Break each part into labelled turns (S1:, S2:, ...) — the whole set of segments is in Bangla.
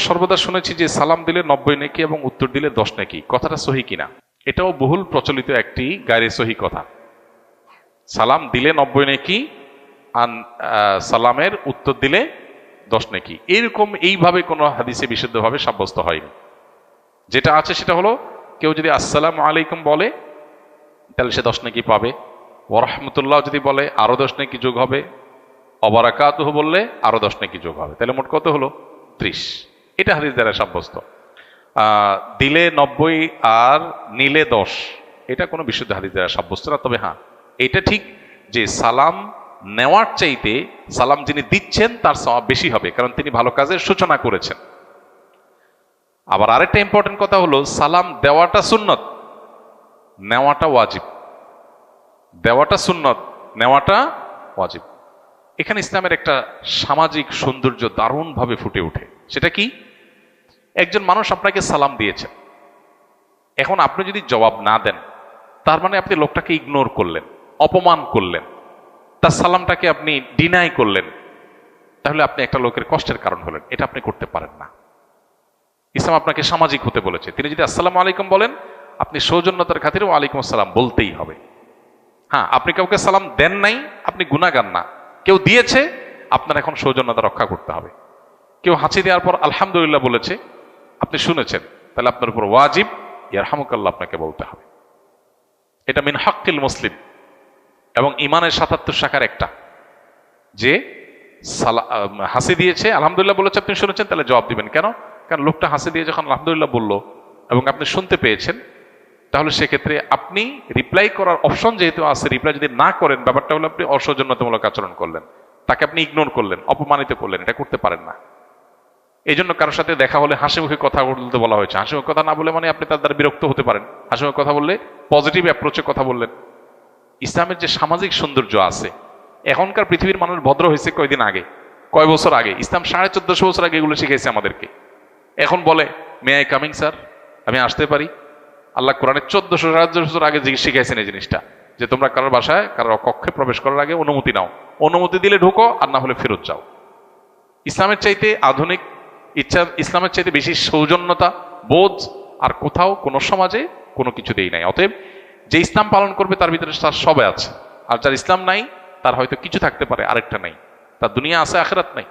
S1: সর্বদা শুনেছি যে সালাম দিলে 90 নেকি এবং উত্তর দিলে 10 নেকি, কথাটা সহি কিনা? এটাও বহুল প্রচলিত একটি গায়রে সহি কথা। সালাম দিলে 90 নেকি আর সালামের উত্তর দিলে 10 নেকি, এরকম এইভাবে কোনো হাদিসে বিশুদ্ধভাবে সাব্যস্ত হয়নি। যেটা আছে সেটা হলো, কেউ যদি আসসালামু আলাইকুম বলে তাহলে সে 10 নেকি পাবে, ওয়া রাহমাতুল্লাহ যদি বলে আরো 10 নেকি যোগ হবে, অবারাকাতুহু বললে আরো 10 নেকি যোগ হবে, তাহলে মোট কত হলো? 30। এটা হাদিস দ্বারা সাব্যস্ত। দিলে 90 আর নিলে 10, এটা কোনো বিশুদ্ধ হাদিস দ্বারা সাব্যস্ত না। তবে হ্যাঁ, এটা ঠিক যে সালাম নেওয়ার চাইতে সালাম যিনি দিচ্ছেন তার সওয়াব বেশি হবে, কারণ তিনি ভালো কাজের সূচনা করেছেন। আবার আরেকটা ইম্পর্টেন্ট কথা হলো, সালাম দেওয়াটা সুন্নত, নেওয়াটা ওয়াজিব। দেওয়াটা সুন্নত, নেওয়াটা ওয়াজিব। এখানে ইসলামের একটা সামাজিক সৌন্দর্য দারুণভাবে ফুটে ওঠে। সেটা কি? একজন মানুষ আপনাকে সালাম দিয়েছেন, এখন আপনি যদি জবাব না দেন, তার মানে আপনি লোকটাকে ইগনোর করলেন, অপমান করলেন, তার সালামটাকে আপনি ডিনাই করলেন, তাহলে আপনি একটা লোকের কষ্টের কারণ হলেন। এটা আপনি করতে পারেন না। ইসলাম আপনাকে সামাজিক হতে বলেছে। তিনি যদি আসসালামু আলাইকুম বলেন, আপনি সৌজন্যতার খাতিরে ওয়ালাইকুম আসসালাম বলতেই হবে। হ্যাঁ, আপনি কাউকে সালাম দেন নাই, আপনি গুনাহগার না। কেউ দিয়েছে, আপনার এখন সৌজন্যতা রক্ষা করতে হবে। কেউ হাঁচি দেওয়ার পর আলহামদুলিল্লাহ বলেছে, আপনি শুনেছেন, তাহলে আপনার উপর ওয়াজিব ইয়ারহামুকাল্লাহ আপনাকে বলতে হবে। এটা মিন হাক্কিল মুসলিম এবং ইমানের 77 শাখার একটা, যে হাসি দিয়েছে আলহামদুলিল্লাহ বলেছে, আপনি শুনেছেন, তাহলে জবাব দিবেন। কেন? কারণ লোকটা হাসি দিয়ে যখন আলহামদুলিল্লাহ বলল এবং আপনি শুনতে পেয়েছেন, তাহলে সেক্ষেত্রে আপনি রিপ্লাই করার অপশন যেহেতু আছে, রিপ্লাই যদি না করেন, ব্যাপারটা হলো আপনি অসৌজন্যতামূলক আচরণ করলেন, তাকে আপনি ইগনোর করলেন, অপমানিত করলেন। এটা করতে পারেন না। এই জন্য কারোর সাথে দেখা হলে হাসি মুখে কথা বলতে বলা হয়েছে। হাসি মুখে কথা না বলে মানে আপনি তার দ্বারা বিরক্ত হতে পারেন। হাসি মুখে কথা বললে পজিটিভ অ্যাপ্রোচে কথা বললেন। ইসলামের যে সামাজিক সৌন্দর্য আছে, এখনকার পৃথিবীর মানুষ ভদ্র হয়েছে কয়দিন আগে, কয় বছর আগে। ইসলাম 1450 বছর আগে এগুলো শিখেছে আমাদেরকে। এখন বলে মে আই কামিং স্যার, আমি আসতে পারি? আল্লাহ কোরআনে 1400 বছর আগে শিখাইছেন এই জিনিসটা, যে তোমরা কারোর বাসায় কারোর কক্ষে প্রবেশ করার আগে অনুমতি নাও, অনুমতি দিলে ঢুকো, আর না হলে ফেরত যাও। ইসলামের চাইতে আধুনিক ইসলামের চাইতে বেশি সৌজন্যতা বোধ আর কোথাও কোনো সমাজে কোনো কিছুতেই নাই। অতএব যে ইসলাম পালন করবে তার ভিতরে তার সবে আছে, আর যার ইসলাম নাই তার হয়তো কিছু থাকতে পারে, আরেকটা নাই। তার দুনিয়া আছে, আখিরাত নাই।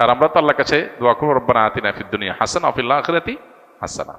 S1: আর আমরা তো আল্লাহর কাছে দোয়া করব, রব্বানা আতিনা ফিদ দুনিয়া হাসানা ওয়া ফিল আখিরাতি হাসানা।